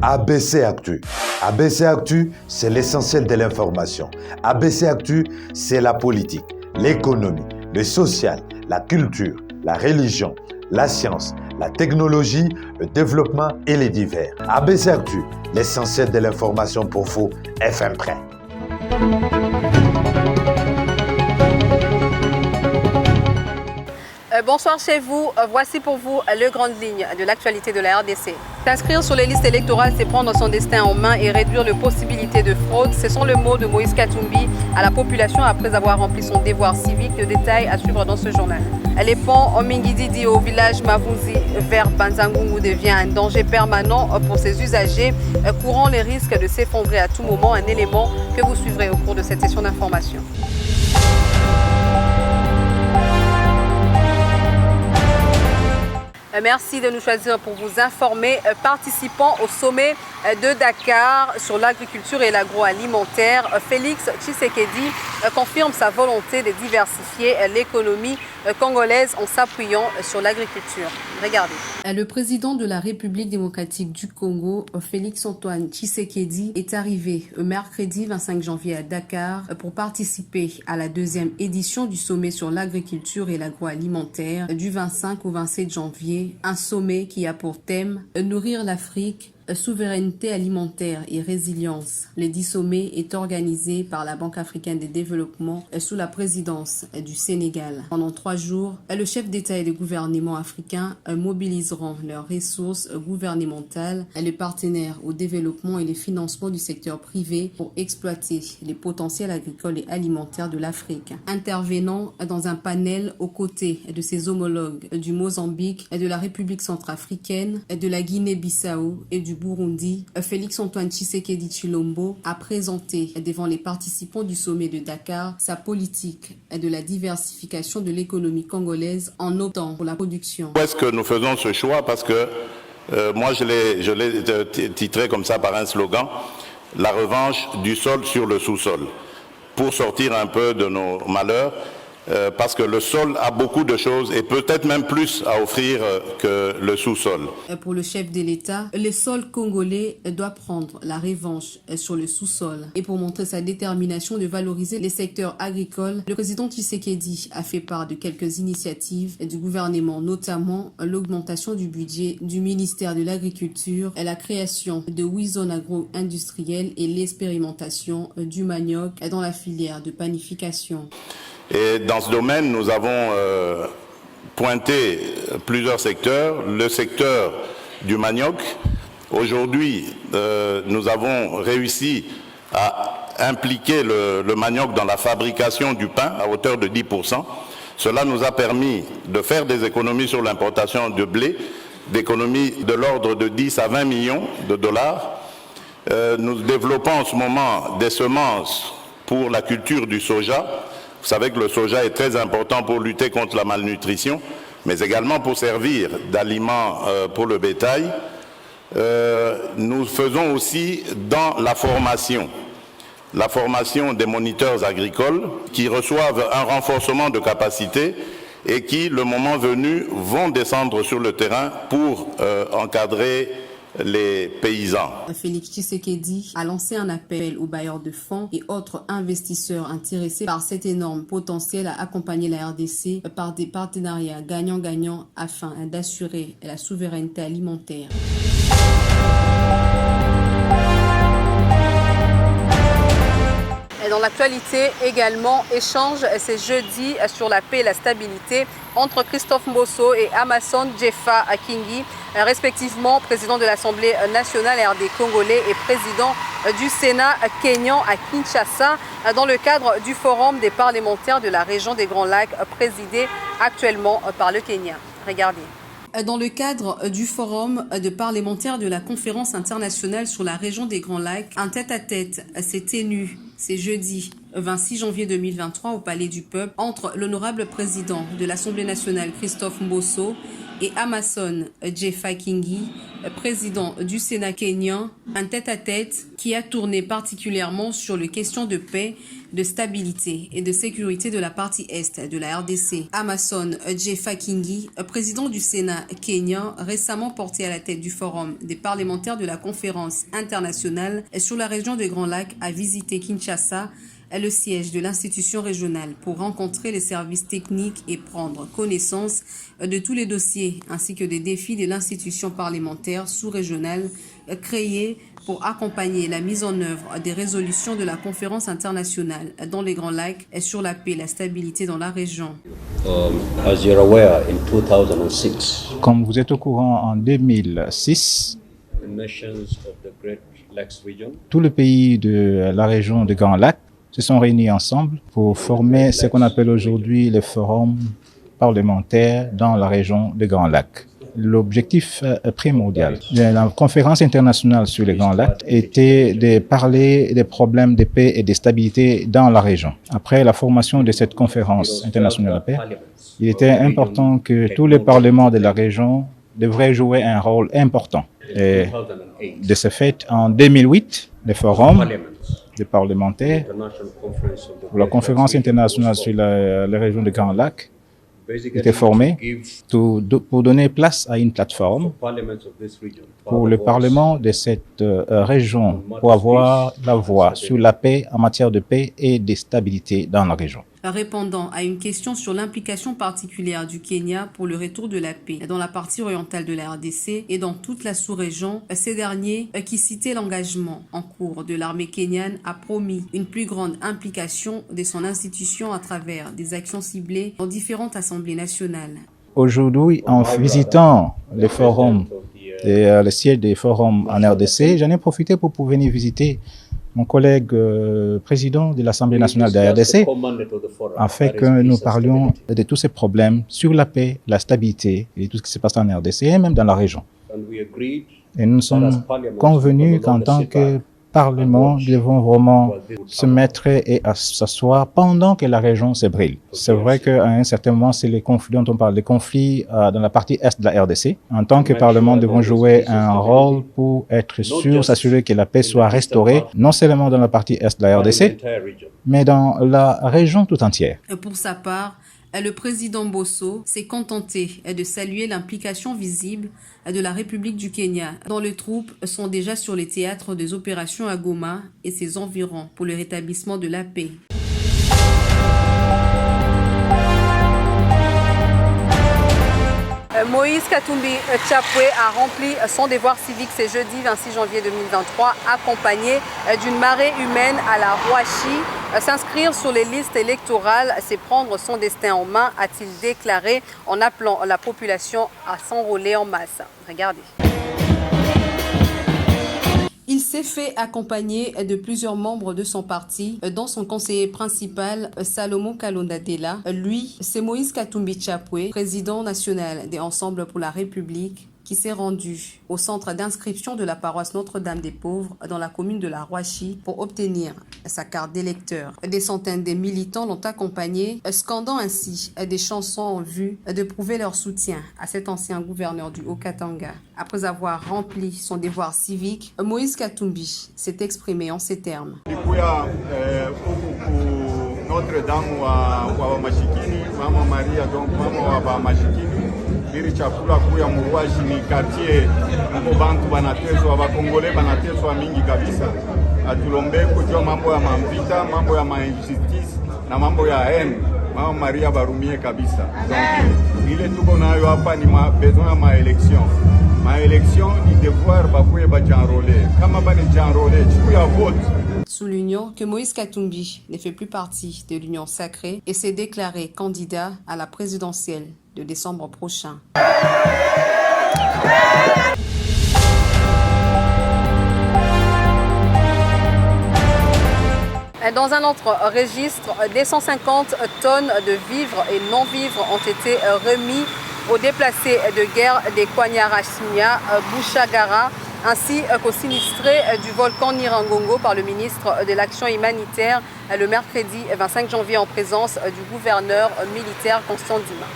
ABC Actu. ABC Actu, c'est l'essentiel de l'information. ABC Actu, c'est la politique, l'économie, le social, la culture, la religion, la science, la technologie, le développement et les divers. ABC Actu, l'essentiel de l'information pour vous, FM Prêt. Bonsoir chez vous, voici pour vous les grandes lignes de l'actualité de la RDC. S'inscrire sur les listes électorales, c'est prendre son destin en main et réduire les possibilités de fraude. Ce sont les mots de Moïse Katumbi à la population après avoir rempli son devoir civique. Le détail à suivre dans ce journal. Les ponts Omingididi au village Mavunzi vers Banzangungu devient un danger permanent pour ses usagers, courant les risques de s'effondrer à tout moment, un élément que vous suivrez au cours de cette session d'information. Merci de nous choisir pour vous informer. Participant au sommet de Dakar sur l'agriculture et l'agroalimentaire, Félix Tshisekedi confirme sa volonté de diversifier l'économie congolaise en s'appuyant sur l'agriculture. Regardez. Le président de la République démocratique du Congo, Félix Antoine Tshisekedi, est arrivé mercredi 25 janvier à Dakar pour participer à la deuxième édition du sommet sur l'agriculture et l'agroalimentaire du 25 au 27 janvier. Un sommet qui a pour thème « Nourrir l'Afrique ». Souveraineté alimentaire et résilience. Le 10 sommet est organisé par la Banque africaine de développement sous la présidence du Sénégal. Pendant 3 jours, le chef d'État et le gouvernement africain mobiliseront leurs ressources gouvernementales, les partenaires au développement et les financements du secteur privé pour exploiter les potentiels agricoles et alimentaires de l'Afrique. Intervenant dans un panel aux côtés de ses homologues du Mozambique, de la République centrafricaine, de la Guinée-Bissau et du Burundi, Félix Antoine Tshisekedi Tshilombo a présenté devant les participants du sommet de Dakar sa politique de la diversification de l'économie congolaise en optant pour la production. Pourquoi est-ce que nous faisons ce choix? Parce que moi je l'ai titré comme ça par un slogan, la revanche du sol sur le sous-sol, pour sortir un peu de nos malheurs. Parce que le sol a beaucoup de choses et peut-être même plus à offrir que le sous-sol. Pour le chef de l'État, le sol congolais doit prendre la revanche sur le sous-sol. Et pour montrer sa détermination de valoriser les secteurs agricoles, le président Tshisekedi a fait part de quelques initiatives du gouvernement, notamment l'augmentation du budget du ministère de l'Agriculture, la création de 8 zones agro-industrielles et l'expérimentation du manioc dans la filière de panification. Et dans ce domaine, nous avons pointé plusieurs secteurs. Le secteur du manioc. Aujourd'hui, nous avons réussi à impliquer le manioc dans la fabrication du pain à hauteur de 10%. Cela nous a permis de faire des économies sur l'importation de blé, d'économies de l'ordre de 10 à 20 millions de dollars. Nous développons en ce moment des semences pour la culture du soja. Vous savez que le soja est très important pour lutter contre la malnutrition, mais également pour servir d'aliment pour le bétail. Nous faisons aussi dans la formation des moniteurs agricoles qui reçoivent un renforcement de capacité et qui, le moment venu, vont descendre sur le terrain pour encadrer les paysans. Félix Tshisekedi a lancé un appel aux bailleurs de fonds et autres investisseurs intéressés par cet énorme potentiel à accompagner la RDC par des partenariats gagnant-gagnant afin d'assurer la souveraineté alimentaire. Et dans l'actualité également, échange ce jeudi sur la paix et la stabilité entre Christophe Mbosso et Amason Jeffa Akingi, respectivement président de l'Assemblée nationale RD congolais et président du Sénat kényan à Kinshasa, dans le cadre du Forum des parlementaires de la région des Grands Lacs, présidé actuellement par le Kenya. Regardez. Dans le cadre du forum de parlementaires de la conférence internationale sur la région des Grands Lacs, un tête-à-tête s'est tenu ce jeudi 26 janvier 2023 au Palais du Peuple entre l'honorable président de l'Assemblée nationale Christophe Mbosso et Amason Jeffa Kingi, président du Sénat kényan, un tête-à-tête qui a tourné particulièrement sur les questions de paix, de stabilité et de sécurité de la partie Est de la RDC. Amason Jeffa Kingi, président du Sénat kényan, récemment porté à la tête du Forum des parlementaires de la conférence internationale sur la région des Grands Lacs, a visité Kinshasa, le siège de l'institution régionale, pour rencontrer les services techniques et prendre connaissance de tous les dossiers ainsi que des défis de l'institution parlementaire sous-régionale créée pour accompagner la mise en œuvre des résolutions de la conférence internationale dans les Grands Lacs et sur la paix et la stabilité dans la région. As you're aware, in 2006, comme vous êtes au courant, en 2006, the nations of the Great Lakes region tous les pays de la région des Grands Lacs se sont réunis ensemble pour former ce qu'on appelle aujourd'hui le forum parlementaire dans la région des Grands Lacs. L'objectif primordial de la conférence internationale sur les Grands Lacs était de parler des problèmes de paix et de stabilité dans la région. Après la formation de cette conférence internationale de la paix, il était important que tous les parlements de la région devraient jouer un rôle important. Et de ce fait, en 2008, le forum des parlementaires pour la conférence internationale sur la région des Grands Lacs était formé pour donner place à une plateforme pour le Parlement de cette région pour avoir la voix sur la paix en matière de paix et de stabilité dans la région. Répondant à une question sur l'implication particulière du Kenya pour le retour de la paix dans la partie orientale de la RDC et dans toute la sous-région, ces derniers, qui citaient l'engagement en cours de l'armée kenyane, a promis une plus grande implication de son institution à travers des actions ciblées dans différentes assemblées nationales. Aujourd'hui, en visitant le forum, le siège des forums en RDC, j'en ai profité pour venir visiter mon collègue président de l'Assemblée nationale de la RDC, afin que nous parlions de tous ces problèmes sur la paix, la stabilité et tout ce qui se passe en RDC et même dans la région. Et nous sommes convenus qu'en tant que Parlement, nous devons vraiment se mettre et s'asseoir pendant que la région se brille. C'est vrai qu'à un certain moment, c'est les conflits dont on parle, les conflits dans la partie est de la RDC. En tant que Parlement, nous devons jouer un rôle pour être sûr, s'assurer que la paix soit restaurée, non seulement dans la partie est de la RDC, mais dans la région tout entière. Pour sa part, le président Mbosso s'est contenté de saluer l'implication visible de la République du Kenya, dont les troupes sont déjà sur les théâtres des opérations à Goma et ses environs pour le rétablissement de la paix. Moïse Katumbi Chapwe a rempli son devoir civique ce jeudi 26 janvier 2023, accompagné d'une marée humaine à la Rouachi. S'inscrire sur les listes électorales, c'est prendre son destin en main, a-t-il déclaré en appelant la population à s'enrôler en masse. Regardez. Il s'est fait accompagner de plusieurs membres de son parti, dont son conseiller principal, Salomon Kalonda Dela. Lui, c'est Moïse Katumbi Chapwe, président national des Ensembles pour la République, qui s'est rendu au centre d'inscription de la paroisse Notre-Dame des Pauvres dans la commune de la Rouachi pour obtenir sa carte d'électeur. Des centaines de militants l'ont accompagné, scandant ainsi des chansons en vue de prouver leur soutien à cet ancien gouverneur du Haut-Katanga. Après avoir rempli son devoir civique, Moïse Katumbi s'est exprimé en ces termes. Notre-Dame wa Mashikini, Mama Maria, donc Mama wa Mashikini. Biri chakula kuya Muruaji ni quartier mko bantu banateswa bakongole banateswa mingi kabisa. Atulombe kujua mambo ya mambita, mambo ya injustice na mambo ya haine. Mama Maria barumie kabisa. Donc ile tuko nayo hapa ni besoin ya maelection. Maelection ni devoir bakuye bajanrole. Kama bani janrole, chiku ya vote. Soulignant que Moïse Katumbi ne fait plus partie de l'Union sacrée et s'est déclaré candidat à la présidentielle de décembre prochain. Dans un autre registre, des 150 tonnes de vivres et non-vivres ont été remis aux déplacés de guerre des Kwanyarashimia, Bouchagara, ainsi qu'aux sinistrés du volcan Nyiragongo par le ministre de l'Action humanitaire le mercredi 25 janvier en présence du gouverneur militaire Constant Dima.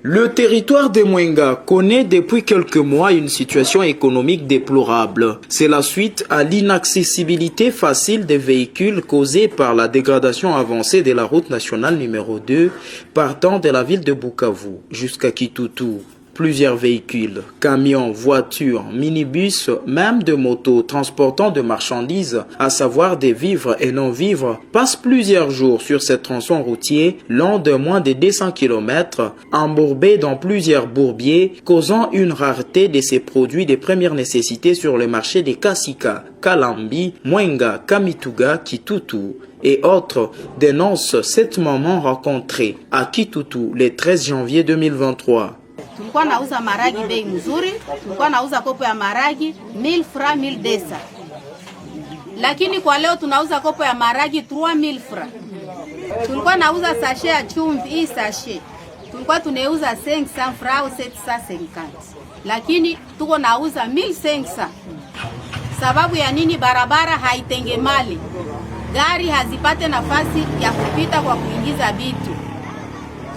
Le territoire de Mwenga connaît depuis quelques mois une situation économique déplorable. C'est la suite à l'inaccessibilité facile des véhicules causée par la dégradation avancée de la route nationale numéro 2 partant de la ville de Bukavu jusqu'à Kitutu. Plusieurs véhicules, camions, voitures, minibus, même de motos transportant de marchandises, à savoir des vivres et non-vivres, passent plusieurs jours sur cette tronçon routier long de moins de 200 km, embourbés dans plusieurs bourbiers, causant une rareté de ces produits de première nécessité sur le marché des Kasika, Kalambi, Mwenga, Kamituga, Kitutu et autres, dénoncent cette maman rencontrée à Kitutu le 13 janvier 2023. Tulikuwa nauza maragi bei mzuri, tulikuwa nauza kopo ya maragi 1000 francs 1200. Lakini kwa leo tunauza kopo ya maragi 3000 francs. Tulikuwa nauza sachet ya chumvi, hii sachet tulikuwa tunauza 500 francs au 750. Lakini tuko nauza 1500. Sababu ya nini? Barabara haitengemali. Gari hazipate nafasi ya kupita kwa kuingiza vitu.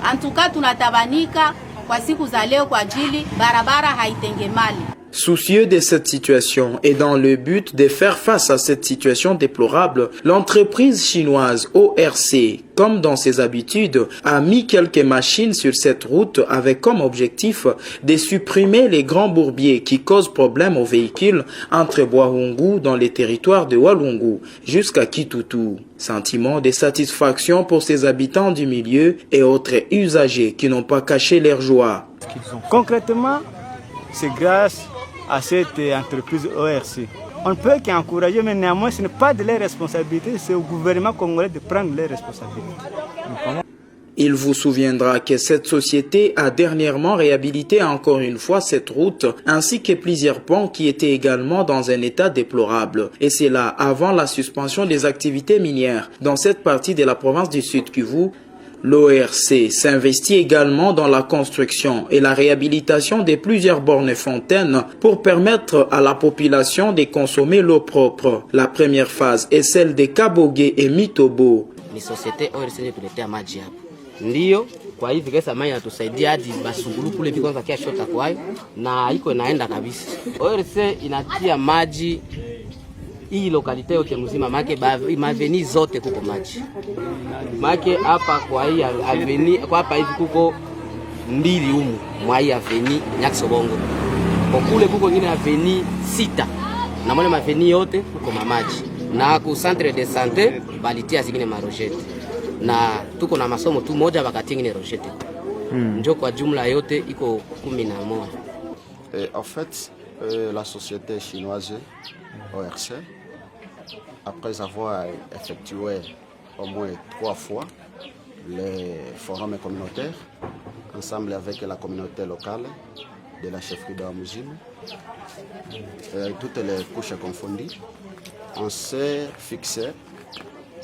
Antuka tunatabanika kwa siku za leo kwa ajili barabara haitengemali. Soucieux de cette situation et dans le but de faire face à cette situation déplorable, l'entreprise chinoise ORC, comme dans ses habitudes, a mis quelques machines sur cette route avec comme objectif de supprimer les grands bourbiers qui causent problème aux véhicules entre Boahungu dans les territoires de Walungu jusqu'à Kitutu. Sentiment de satisfaction pour ces habitants du milieu et autres usagers qui n'ont pas caché leur joie. Concrètement, c'est grâce à cette entreprise ORC. On ne peut qu'encourager, mais néanmoins, ce n'est pas de leur responsabilité, c'est au gouvernement congolais de prendre leurs responsabilités. Il vous souviendra que cette société a dernièrement réhabilité encore une fois cette route, ainsi que plusieurs ponts qui étaient également dans un état déplorable. Et c'est là avant la suspension des activités minières dans cette partie de la province du Sud Kivu. L'ORC s'investit également dans la construction et la réhabilitation de plusieurs bornes fontaines pour permettre à la population de consommer l'eau propre. La première phase est celle de Kaboge et Mitobo. Ni societe ORC tuletea maji hapo. Ndio kwa hivi kesa maji inatusaidia hadi basungulu kule biko kwanza kiashota kwayo na iko inaenda kabisa. ORC inatia maji hii lokalite yote mzima make maveni zote kuko maji. Make hapa kwa hii aveni kwa hapa hivi kuko mbili humu mwa hii aveni Nyaksobongo. Kwa kule kuko ngine aveni 6 na mwana maveni yote kuko mamaji. Na ku centre de santé balitia zingine marojete. Na tuko na masomo tu moja wakati ngine rojete. Njo kwa jumla yote iko 11. En fait, la société chinoise ORC, après avoir effectué au moins 3 fois les forums communautaires, ensemble avec la communauté locale de la chefferie de Wamuzime, toutes les couches confondues, on s'est fixé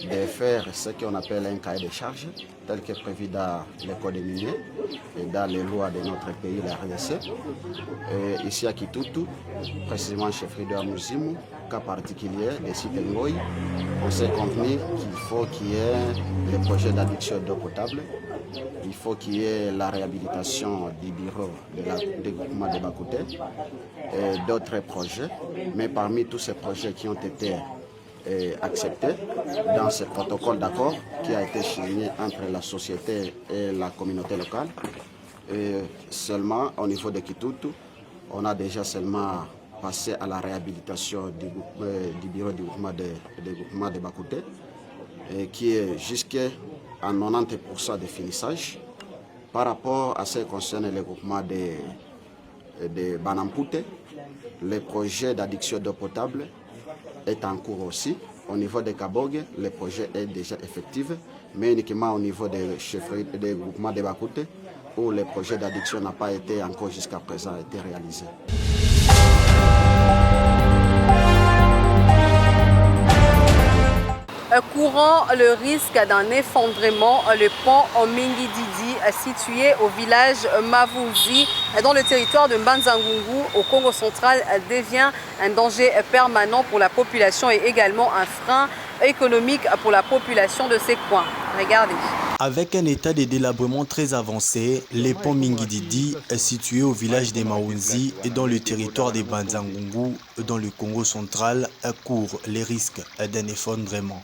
de faire ce qu'on appelle un cahier de charges, tel que prévu dans les codes miniers et dans les lois de notre pays, la RDC. Et ici à Kitutu, précisément chefferie de Wamuzime, cas particulier de Sitengoy, on s'est convenu qu'il faut qu'il y ait les projets d'adduction d'eau potable, il faut qu'il y ait la réhabilitation du bureau de groupement de Bakouté et d'autres projets. Mais parmi tous ces projets qui ont été acceptés dans ce protocole d'accord qui a été signé entre la société et la communauté locale, et seulement au niveau de Kitutu, on a déjà seulement passé à la réhabilitation du bureau du groupement de Bakouté, qui est jusqu'à 90% de finissage. Par rapport à ce qui concerne le groupement de Banampouté, le projet d'adduction d'eau potable est en cours aussi. Au niveau de Kaboge, le projet est déjà effectif, mais uniquement au niveau des chefferies des groupements de Bakouté, où le projet d'adduction n'a pas été encore jusqu'à présent été réalisé. courant le risque d'un effondrement. Le pont Mingididi, situé au village Mavunzi, dans le territoire de Mbanza-Ngungu, au Congo central, devient un danger permanent pour la population et également un frein économique pour la population de ces coins. Regardez. Avec un état de délabrement très avancé, le pont Mingididi est situé au village de Mawunzi et dans le territoire de Mbanza-Ngungu, dans le Congo central, court les risques d'un effondrement.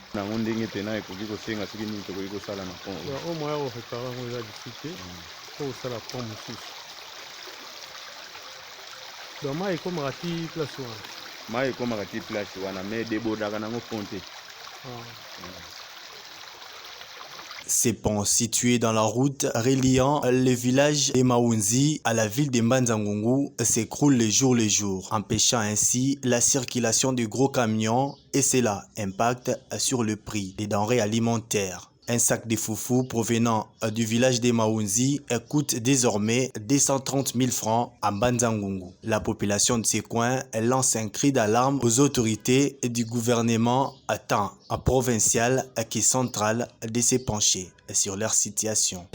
Ces ponts situés dans la route reliant le village de Mawunzi à la ville de Mbanza-Ngungu s'écroulent le jour, empêchant ainsi la circulation de gros camions et cela impacte sur le prix des denrées alimentaires. Un sac de foufou provenant du village de Mawunzi coûte désormais 230 000 francs à Mbanza-Ngungu. La population de ces coins lance un cri d'alarme aux autorités du gouvernement tant provincial que central de se pencher sur leur situation.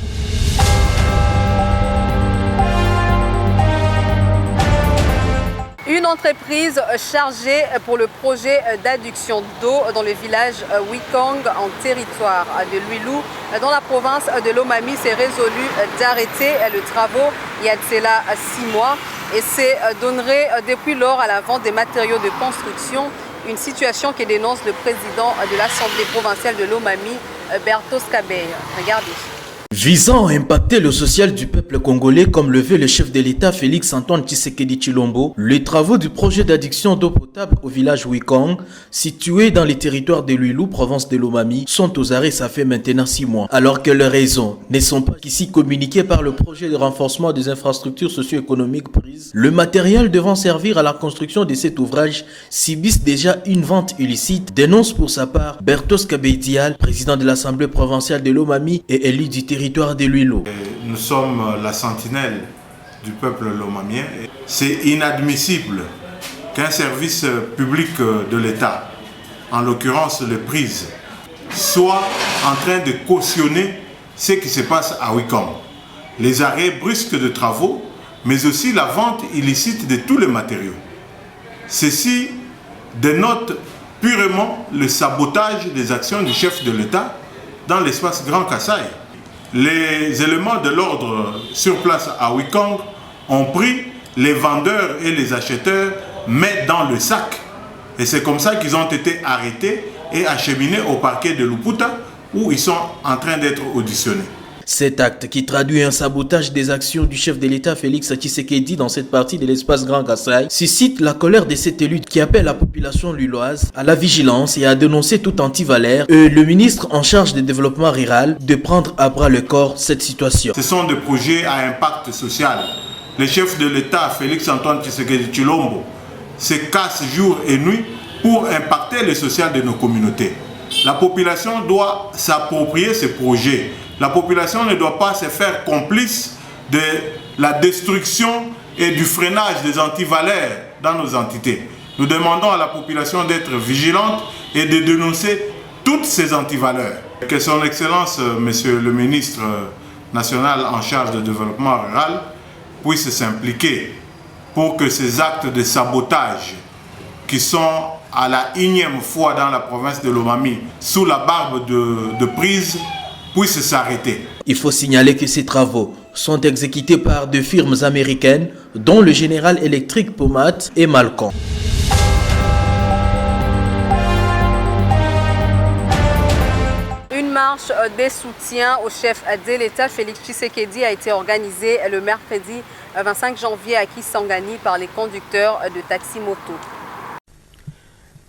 Une entreprise chargée pour le projet d'adduction d'eau dans le village Wikong en territoire de Luilou, dans la province de Lomami, s'est résolue d'arrêter les travaux il y a de cela 6 mois et s'est donnerait depuis lors à la vente des matériaux de construction, une situation que dénonce le président de l'Assemblée provinciale de Lomami, Bertos Kabey. Regardez. Visant à impacter le social du peuple congolais, comme le veut le chef de l'État Félix-Antoine Tshisekedi Tshilombo, les travaux du projet d'adduction d'eau potable au village Wikong, situé dans les territoires de Luilou, province de Lomami, sont aux arrêts ça fait maintenant 6 mois. Alors que leurs raisons ne sont pas ici communiquées par le projet de renforcement des infrastructures socio-économiques prises, le matériel devant servir à la construction de cet ouvrage subissent déjà une vente illicite, dénonce pour sa part Bertos Kabey, président de l'Assemblée provinciale de Lomami et élu du territoire de Luilou. Nous sommes la sentinelle du peuple lomamien. C'est inadmissible qu'un service public de l'État, en l'occurrence le PRISE, soit en train de cautionner ce qui se passe à Wikong. Les arrêts brusques de travaux, mais aussi la vente illicite de tous les matériaux. Ceci dénote purement le sabotage des actions du chef de l'État dans l'espace Grand Kassai. Les éléments de l'ordre sur place à Wikong ont pris les vendeurs et les acheteurs, mais dans le sac. Et c'est comme ça qu'ils ont été arrêtés et acheminés au parquet de Luputa, où ils sont en train d'être auditionnés. Cet acte, qui traduit un sabotage des actions du chef de l'État Félix Tshisekedi dans cette partie de l'espace Grand Kassai, suscite la colère de cet élu qui appelle la population luloise à la vigilance et à dénoncer tout anti-valère et le ministre en charge du développement rural de prendre à bras le corps cette situation. Ce sont des projets à impact social. Le chef de l'État Félix-Antoine Tshisekedi Tshilombo se casse jour et nuit pour impacter le social de nos communautés. La population doit s'approprier ces projets. La population ne doit pas se faire complice de la destruction et du freinage des antivaleurs dans nos entités. Nous demandons à la population d'être vigilante et de dénoncer toutes ces antivaleurs. Que son Excellence, Monsieur le ministre national en charge du développement rural, puisse s'impliquer pour que ces actes de sabotage qui sont à la 1e fois dans la province de Lomami sous la barbe de prise puissent s'arrêter. Il faut signaler que ces travaux sont exécutés par 2 firmes américaines, dont le General Electric Pomat et Malcom. Une marche des soutiens au chef de l'État Félix Tshisekedi a été organisée le mercredi 25 janvier à Kisangani par les conducteurs de taxi-moto.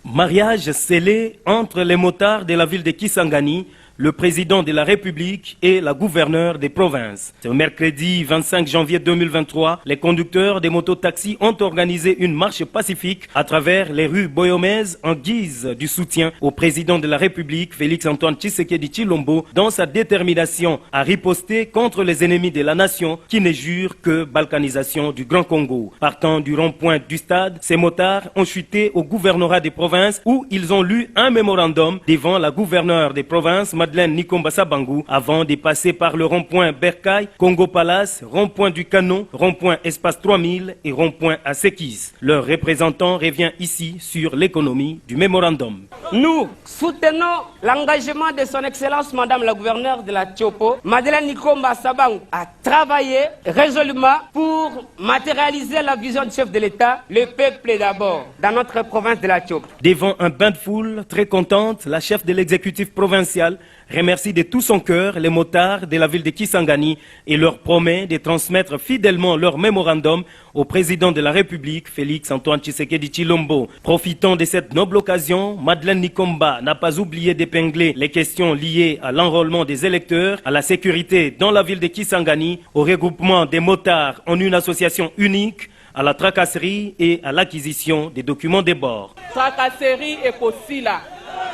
Mariage scellé entre les motards de la ville de Kisangani, le président de la République et la gouverneure des provinces. Ce mercredi 25 janvier 2023, les conducteurs des mototaxis ont organisé une marche pacifique à travers les rues Boyomèse en guise du soutien au président de la République, Félix-Antoine Tshisekedi Tshilombo, dans sa détermination à riposter contre les ennemis de la nation qui ne jurent que balkanisation du Grand Congo. Partant du rond-point du stade, ces motards ont chuté au gouvernorat des provinces où ils ont lu un mémorandum devant la gouverneure des provinces, Madeleine Nikomba Sabangu, avant de passer par le rond-point Bercail, Congo Palace, rond-point du Canon, rond-point Espace 3000 et rond-point à Sekis. Leur représentant revient ici sur l'économie du mémorandum. Nous soutenons l'engagement de son Excellence Madame la gouverneure de la Tchopo, Madeleine Nikomba Sabangu, à travailler résolument pour matérialiser la vision du chef de l'État, le peuple d'abord, dans notre province de la Tchopo. Devant un bain de foule très contente, la chef de l'exécutif provincial remercie de tout son cœur les motards de la ville de Kisangani et leur promet de transmettre fidèlement leur mémorandum au président de la République, Félix-Antoine Tshisekedi Tshilombo. Profitant de cette noble occasion, Madeleine Nikomba n'a pas oublié d'épingler les questions liées à l'enrôlement des électeurs, à la sécurité dans la ville de Kisangani, au regroupement des motards en une association unique, à la tracasserie et à l'acquisition des documents de bord. Tracasserie et Kosila.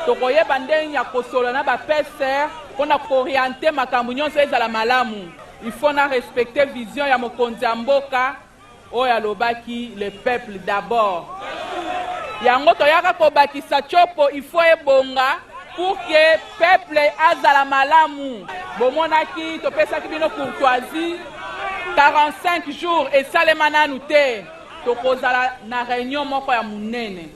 Tokoyeba ndenge ya kosolo na ba PCR pona orienter makambo nyonso ezala malamu. Il faut na respecter vision ya mokonzi ya mboka oyo alobaki le peuple d'abord. Yango toyaka kobakisa Tchopo il faut ebonga pour que peuple azala malamu. Bomonaki topesaki bino courtoisie 45 jours et salemana nute tokozala na réunion moko ya munene.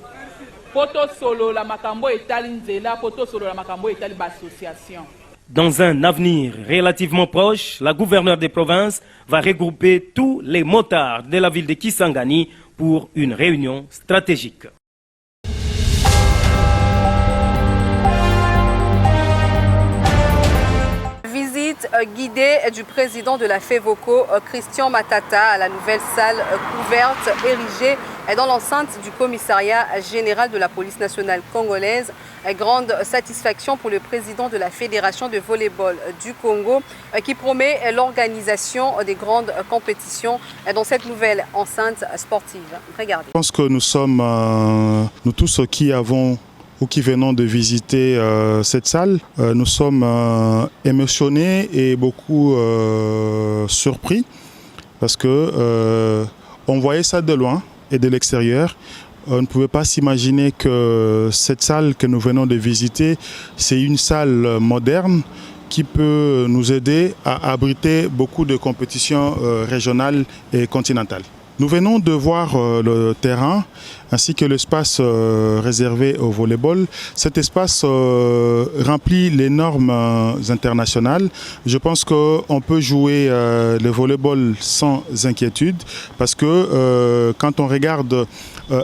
Dans un avenir relativement proche, la gouverneure des provinces va regrouper tous les motards de la ville de Kisangani pour une réunion stratégique. Guidée du président de la FEVOCO, Christian Matata, à la nouvelle salle couverte érigée dans l'enceinte du commissariat général de la police nationale congolaise. Grande satisfaction pour le président de la Fédération de volleyball du Congo qui promet l'organisation des grandes compétitions dans cette nouvelle enceinte sportive. Regardez. Je pense que nous sommes, nous tous qui avons ou qui venons de visiter cette salle, nous sommes émotionnés et beaucoup surpris parce que on voyait ça de loin et de l'extérieur. On ne pouvait pas s'imaginer que cette salle que nous venons de visiter, c'est une salle moderne qui peut nous aider à abriter beaucoup de compétitions régionales et continentales. Nous venons de voir le terrain ainsi que l'espace réservé au volleyball. Cet espace remplit les normes internationales. Je pense qu'on peut jouer le volleyball sans inquiétude parce que quand on regarde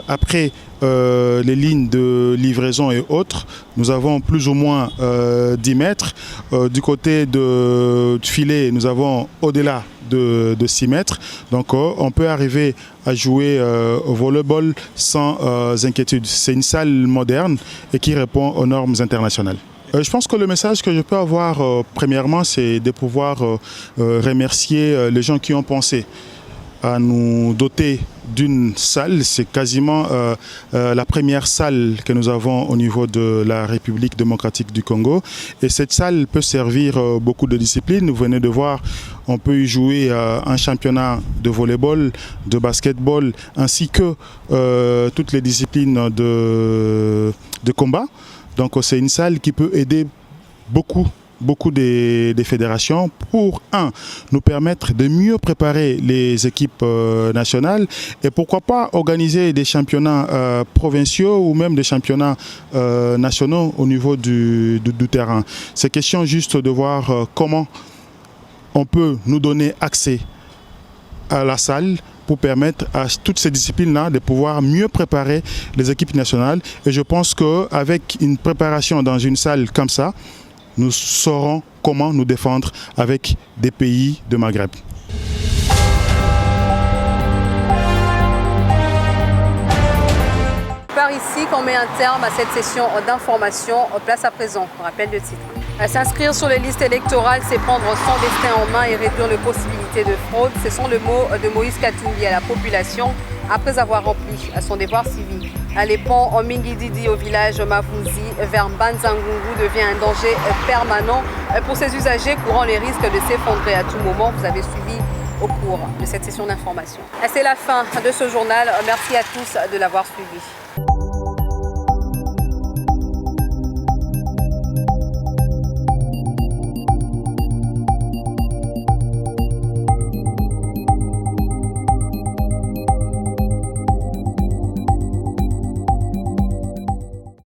après les lignes de livraison et autres, nous avons plus ou moins 10 mètres. Du côté du filet, nous avons au-delà de 6 mètres. Donc on peut arriver à jouer au volleyball sans inquiétude. C'est une salle moderne et qui répond aux normes internationales. Je pense que le message que je peux avoir premièrement, c'est de pouvoir remercier les gens qui ont pensé à nous doter d'une salle. C'est quasiment la première salle que nous avons au niveau de la République démocratique du Congo. Et cette salle peut servir beaucoup de disciplines. Vous venez de voir, on peut y jouer un championnat de volleyball, de basketball, ainsi que toutes les disciplines de combat. Donc c'est une salle qui peut aider beaucoup des fédérations pour, nous permettre de mieux préparer les équipes nationales et pourquoi pas organiser des championnats provinciaux ou même des championnats nationaux au niveau du terrain. C'est question juste de voir comment on peut nous donner accès à la salle pour permettre à toutes ces disciplines-là de pouvoir mieux préparer les équipes nationales. Et je pense qu'avec une préparation dans une salle comme ça, nous saurons comment nous défendre avec des pays de Maghreb. Par ici qu'on met un terme à cette session d'information. Place à présent, on rappelle le titre. S'inscrire sur les listes électorales, c'est prendre son destin en main et réduire les possibilités de fraude. Ce sont les mots de Moïse Katumbi à la population après avoir rempli son devoir civique. Les ponts en Mingididi au village Mavunzi vers Mbanza-Ngungu devient un danger permanent pour ces usagers courant les risques de s'effondrer à tout moment. Vous avez suivi au cours de cette session d'information. C'est la fin de ce journal. Merci à tous de l'avoir suivi.